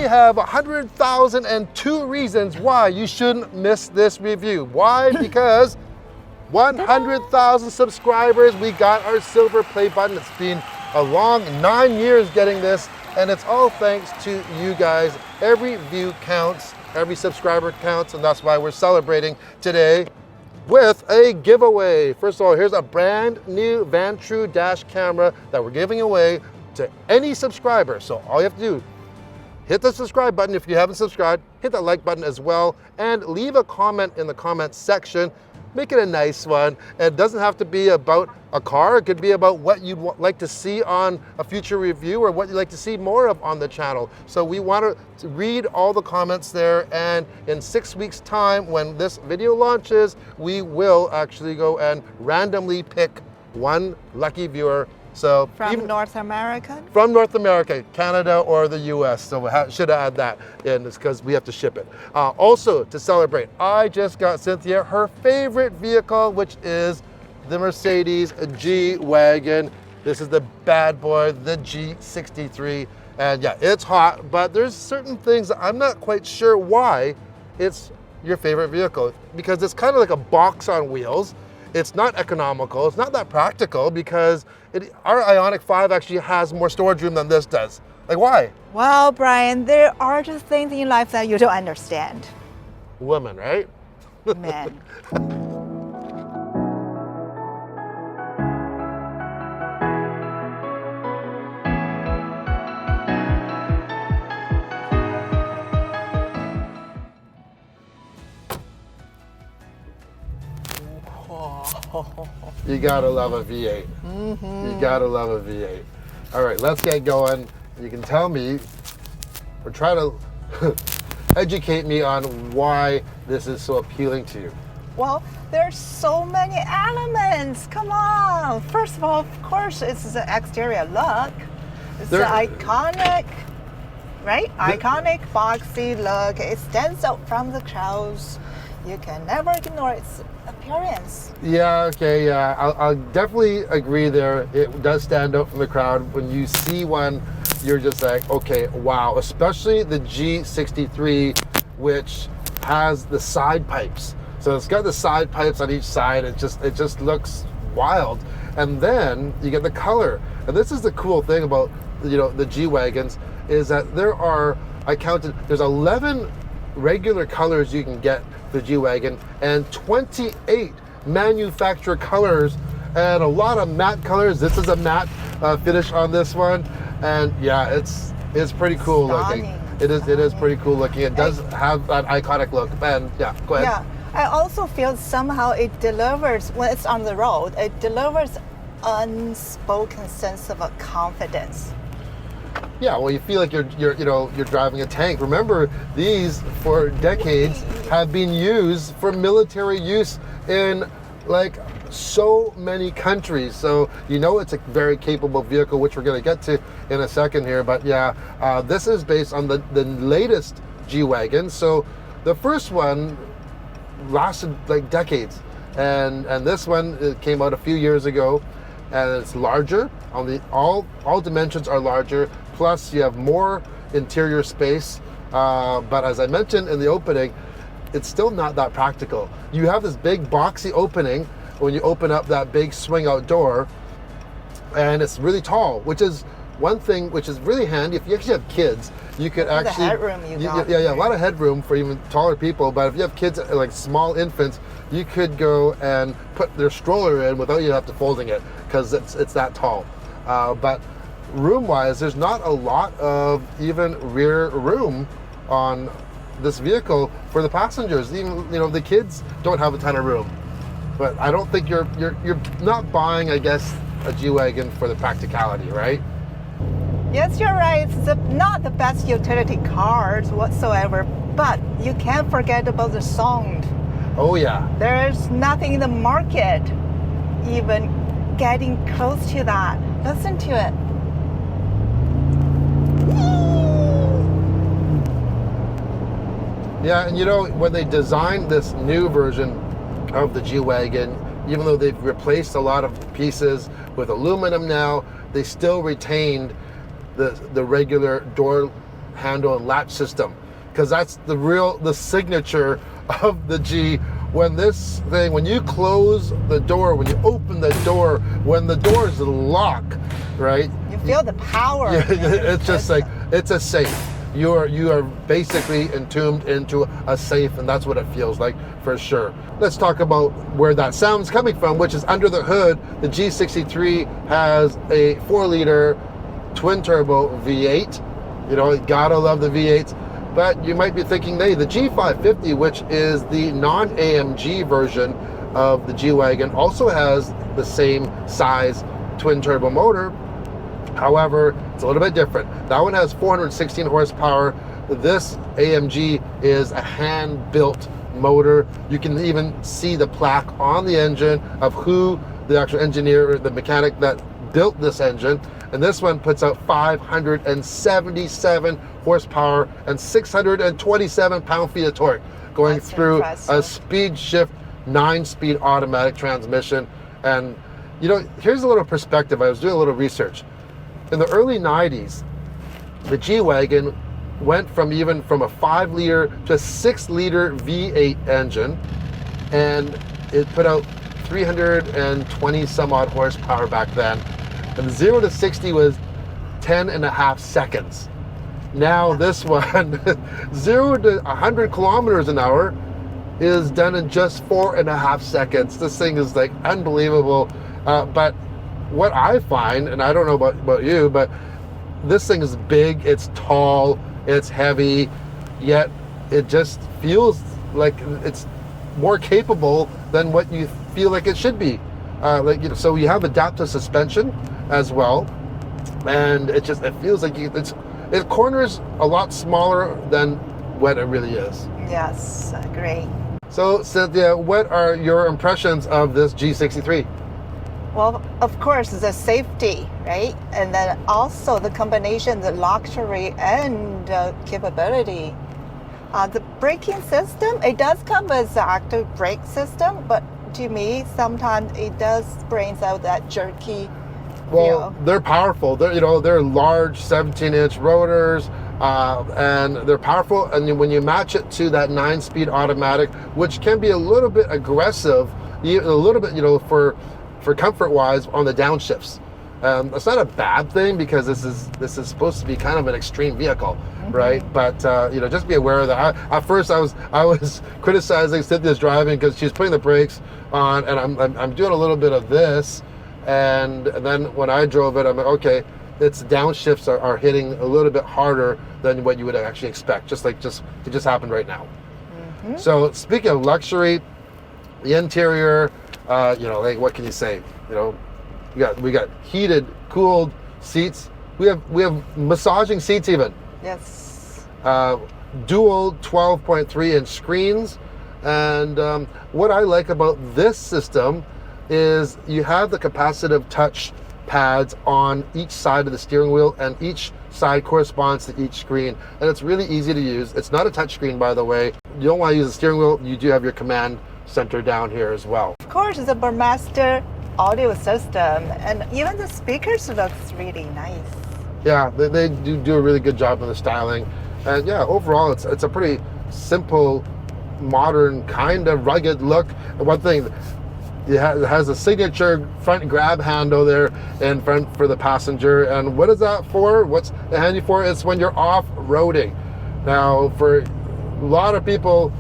have 100,002 reasons why you shouldn't miss this review. Why? Because 100,000 subscribers, we got our silver play button. It's been a long 9 years getting this, and it's all thanks to you guys. Every view counts, every subscriber counts, and that's why we're celebrating today with a giveaway. First of all, here's a brand new Vantrue dash camera that we're giving away to any subscriber. So all you have to do, hit the subscribe button if you haven't subscribed, hit that like button as well, and leave a comment in the comments section. Make it a nice one. And it doesn't have to be about a car. It could be about what you'd like to see on a future review or what you'd like to see more of on the channel. So we want to read all the comments there, and in 6 weeks time when this video launches, we will actually go and randomly pick one lucky viewer. So from North America? From North America, Canada or the US. So we should add that in, because we have to ship it. Also, to celebrate, I just got Cynthia her favorite vehicle, which is the Mercedes G Wagon. This is the bad boy, the G63. And yeah, it's hot, but there's certain things that I'm not quite sure why it's your favorite vehicle, because it's kind of like a box on wheels. It's not economical, it's not that practical, because our Ioniq 5 actually has more storage room than this does. Like, why? Well, Brian, there are just things in life that you don't understand. Women, right? Men. You gotta love a V8. You gotta love a V8. All right, let's get going. You can tell me, or try to educate me on why this is so appealing to you. Well, there's so many elements. Come on. First of all, of course, it's the exterior look. It's the iconic, right? Iconic, boxy look. It stands out from the crowds. You can never ignore its appearance. Yeah, okay, yeah. I'll definitely agree there. It does stand out from the crowd. When you see one, you're just like, okay, wow. Especially the G63, which has the side pipes. So it's got the side pipes on each side. It just looks wild. And then you get the color. And this is the cool thing about, you know, the G-Wagons, is that there are, I counted, there's 11 regular colors you can get for the G-Wagon, and 28 manufacturer colors, and a lot of matte colors. This is a matte finish on this one, and yeah, it's pretty cool looking. It is pretty cool looking. It does have that iconic look. And yeah, go ahead. Yeah, I also feel somehow it delivers, when it's on the road, it delivers unspoken sense of a confidence. Yeah, well, you feel like you're driving a tank. Remember, these for decades have been used for military use in like so many countries. So you know it's a very capable vehicle, which we're going to get to in a second here. But yeah, this is based on the latest G-Wagon. So the first one lasted like decades, and this one, it came out a few years ago, and it's larger. On the all dimensions are larger. Plus, you have more interior space, but as I mentioned in the opening, it's still not that practical. You have this big boxy opening when you open up that big swing out door, and it's really tall, which is one thing which is really handy. If you actually have kids, you could actually... The headroom you got. Yeah, a lot of headroom for even taller people, but if you have kids, like small infants, you could go and put their stroller in without you have to folding it, because it's that tall. But room-wise, there's not a lot of even rear room on this vehicle for the passengers. Even, you know, the kids don't have a ton of room. But I don't think you're not buying, I guess, a G-Wagon for the practicality, right? Yes, you're right. It's not the best utility cars whatsoever, but you can't forget about the sound. Oh yeah. There's nothing in the market even getting close to that. Listen to it. Yeah, and you know, when they designed this new version of the G-Wagon, even though they've replaced a lot of pieces with aluminum now, they still retained the regular door handle and latch system, because that's the signature of the G. When you close the door, when you open the door, when the doors lock, right? You feel the power. Yeah, it's just like, it's a safe. You are basically entombed into a safe, and that's what it feels like for sure. Let's talk about where that sound's coming from, which is under the hood. The G63 has a 4-liter twin turbo V8. You know, gotta love the V8s. But you might be thinking, hey, the G550, which is the non-AMG version of the G-Wagon, also has the same size twin turbo motor. However, it's a little bit different. That one has 416 horsepower. This AMG is a hand-built motor. You can even see the plaque on the engine of who the actual engineer or the mechanic that built this engine. And this one puts out 577 horsepower and 627 pound-feet of torque, going That's through impressive. a speed shift 9-speed automatic transmission. And you know, here's a little perspective. I was doing a little research. In the early 90s, the G-Wagon went from a 5-liter to a 6-liter V8 engine, and it put out 320 some odd horsepower back then. And 0 to 60 was 10.5 seconds. Now this one, 0 to 100 kilometers an hour is done in just 4.5 seconds. This thing is like unbelievable. But what I find, and I don't know about you, but this thing is big, it's tall, it's heavy, yet it just feels like it's more capable than what you feel like it should be. So you have adaptive suspension as well, and it feels like it corners a lot smaller than what it really is. Yes, great. So Cynthia, what are your impressions of this G63? Well, of course, the safety, right? And then also the combination, the luxury and capability. The braking system, it does come with the active brake system, but to me, sometimes it does brings out that jerky Well, feel. they're powerful. They're large 17-inch rotors, and they're powerful. And when you match it to that 9-speed automatic, which can be a little bit aggressive, a little bit, for comfort-wise on the downshifts. It's not a bad thing, because this is supposed to be kind of an extreme vehicle, right? But just be aware of that. At first, I was criticizing Cynthia's driving because she's putting the brakes on, and I'm doing a little bit of this, and then when I drove it, I'm like, okay, its downshifts are hitting a little bit harder than what you would actually expect. It just happened right now. So speaking of luxury, the interior. What can you say? We got heated, cooled seats. We have massaging seats even. Yes. Dual 12.3-inch screens, and what I like about this system is you have the capacitive touch pads on each side of the steering wheel, and each side corresponds to each screen, and it's really easy to use. It's not a touch screen, by the way. You don't want to use the steering wheel. You do have your command center down here as well. Of course, the Burmester audio system, and even the speakers looks really nice. Yeah, they do a really good job of the styling, and yeah, overall it's a pretty simple, modern, kind of rugged look. And one thing, it has a signature front grab handle there in front for the passenger. And what is that for? What's it handy for? It's when you're off-roading. Now, for a lot of people,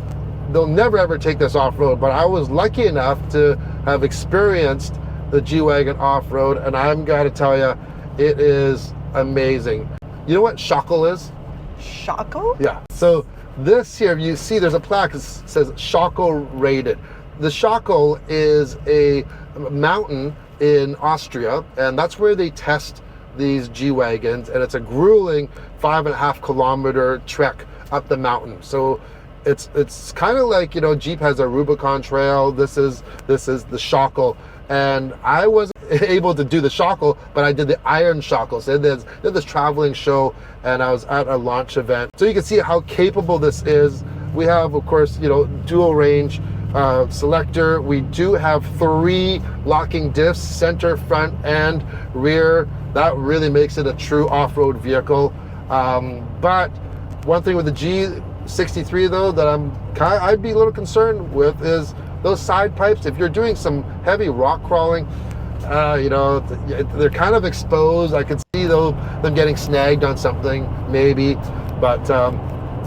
they'll never ever take this off-road, but I was lucky enough to have experienced the G-Wagon off-road, and I'm gotta tell you, it is amazing. You know what Shockle is? Shockle? Yeah. So this here, you see there's a plaque that says Shockle rated. The Shockle is a mountain in Austria, and that's where they test these G-Wagons, and it's a grueling 5.5 kilometer trek up the mountain. So it's kind of like, Jeep has a Rubicon Trail. This is the Shockle, and I wasn't able to do the Shockle, but I did the Iron Shockle. So they did this traveling show, and I was at a launch event. So you can see how capable this is. We have, of course, dual range selector. We do have 3 locking diffs, center, front, and rear. That really makes it a true off-road vehicle. But One thing with the G63 though that I'd be a little concerned with is those side pipes. If you're doing some heavy rock crawling, you know, they're kind of exposed. I could see them getting snagged on something maybe, but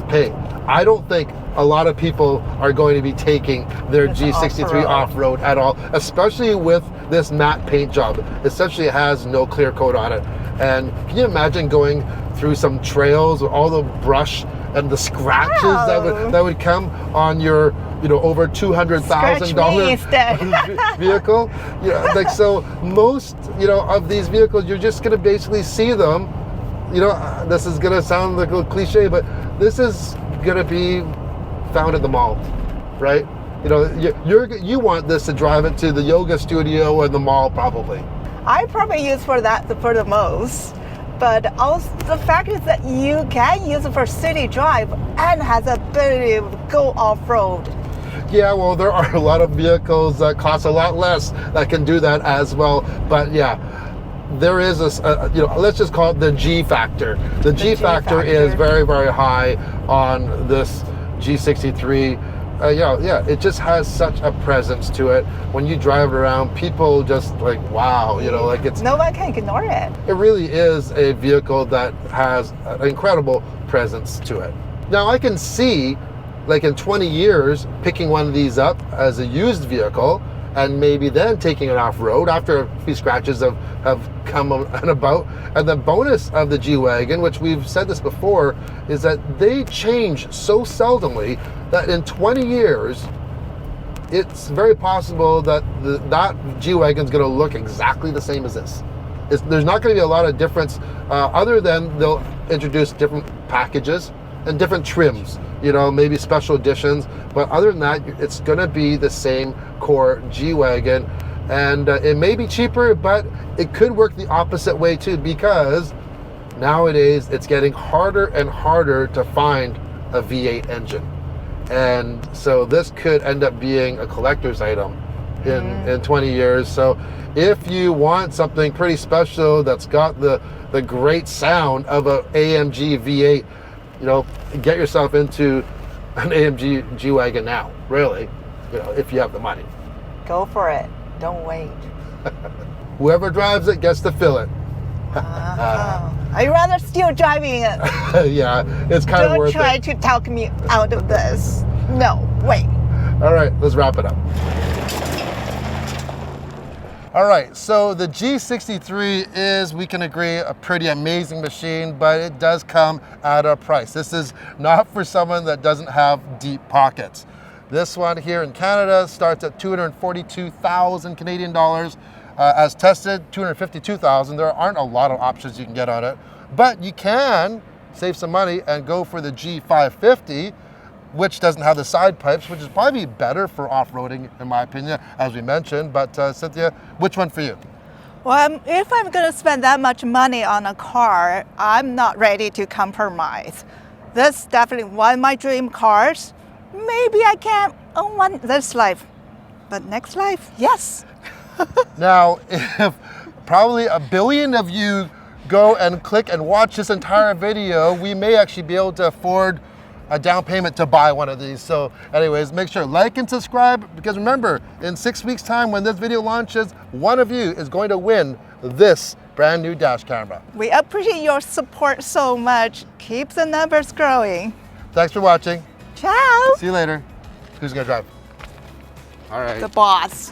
hey, I don't think a lot of people are going to be taking their G63 off-road at all, especially with this matte paint job. Essentially it has no clear coat on it. And can you imagine going through some trails with all the brush and the scratches that would come on your, you know, over $200,000 vehicle? Yeah, like, so most, you know, of these vehicles, you're just going to basically see them. You know, this is going to sound like a little cliche, but this is going to be found at the mall, right? You know, you want this to drive it to the yoga studio or the mall probably. I probably use for that for the most. But also the fact is that you can use it for city drive and has the ability to go off-road. Yeah, well, there are a lot of vehicles that cost a lot less that can do that as well. But yeah, there is a you know, let's just call it the G factor. The G factor is very, very high on this G63. Yeah, it just has such a presence to it. When you drive it around, people just like, wow, you know, like it's... No one can ignore it. It really is a vehicle that has an incredible presence to it. Now I can see, like in 20 years, picking one of these up as a used vehicle and maybe then taking it off-road after a few scratches have come and about. And the bonus of the G-Wagon, which we've said this before, is that they change so seldomly that in 20 years, it's very possible that that G-Wagon is going to look exactly the same as this. There's not going to be a lot of difference other than they'll introduce different packages and different trims, you know, maybe special editions. But other than that, it's going to be the same core G-Wagon. And it may be cheaper, but it could work the opposite way too, because nowadays it's getting harder and harder to find a V8 engine. And so this could end up being a collector's item in 20 years. So if you want something pretty special that's got the great sound of an AMG V8, you know, get yourself into an AMG G-Wagon now, really, you know, if you have the money. Go for it. Don't wait. Whoever drives it gets to fill it. I'd rather still driving it. Yeah, it's kind of worth it. Don't try to talk me out of this. No, wait. All right, let's wrap it up. All right, so the G63 is, we can agree, a pretty amazing machine, but it does come at a price. This is not for someone that doesn't have deep pockets. This one here in Canada starts at 242,000 Canadian dollars. As tested, 252,000. There aren't a lot of options you can get on it, but you can save some money and go for the G550, which doesn't have the side pipes, which is probably better for off-roading, in my opinion, as we mentioned. But Cynthia, which one for you? Well, if I'm going to spend that much money on a car, I'm not ready to compromise. This is definitely one of my dream cars. Maybe I can't own one this life, but next life, yes. Now, if probably 1 billion of you go and click and watch this entire video, we may actually be able to afford a down payment to buy one of these. So anyways, make sure like and subscribe, because remember, in 6 weeks time when this video launches, one of you is going to win this brand new dash camera. We appreciate your support so much. Keep the numbers growing. Thanks for watching. Ciao. See you later. Who's gonna drive? All right. The boss.